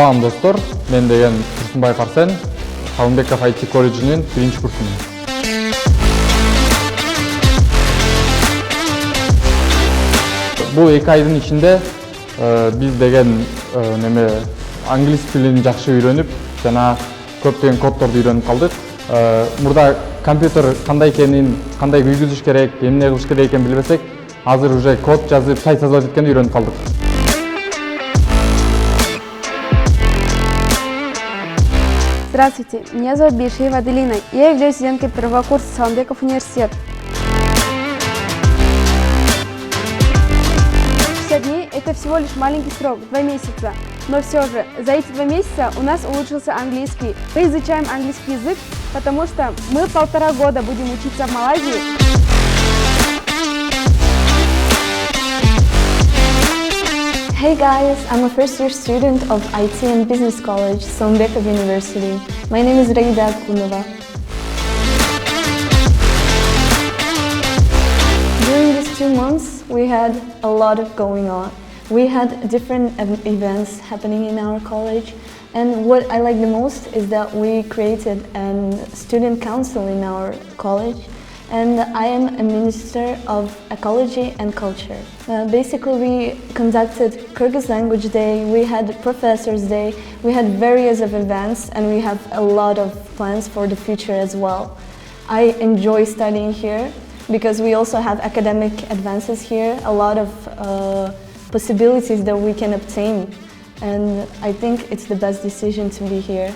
Салам достор, мен деген Турсунбаев Арсен, Калымбеков IT-колледждин биринчи курсумун. Бул 2 айдын ичинде биз деген англис тилин жакшы үйрөнүп, жана көптөгөн коддорду үйрөнүп калдык. Мурда компьютер кандай экенин, кандай күйгүзүш керек, эмне кылыш керек экенин билбесек, азыр уже код жазып, сайт жазып жатканды үйрөнүп калдык. Здравствуйте, меня зовут Бишеева Аделина. Я являюсь студенткой первого курса Саламбеков университет. 60 дней – это всего лишь маленький срок, 2 месяца. Но все же, за эти 2 месяца у нас улучшился английский. Мы изучаем английский язык, потому что мы 1,5 года будем учиться в Малайзии. Hey guys, I'm a first-year student of IT and Business College, Смотрите University. My name is толкунуна. During these 2 months, we had a lot of going on. We had different events happening in our college, and what I like the most is that we created a student council in our college. And I am a minister of ecology and culture. Basically, we conducted Kyrgyz language day, we had professors day, we had various of events, and we have a lot of plans for the future as well. I enjoy studying here because we also have academic advances here, a lot of possibilities that we can obtain. And I think it's the best decision to be here.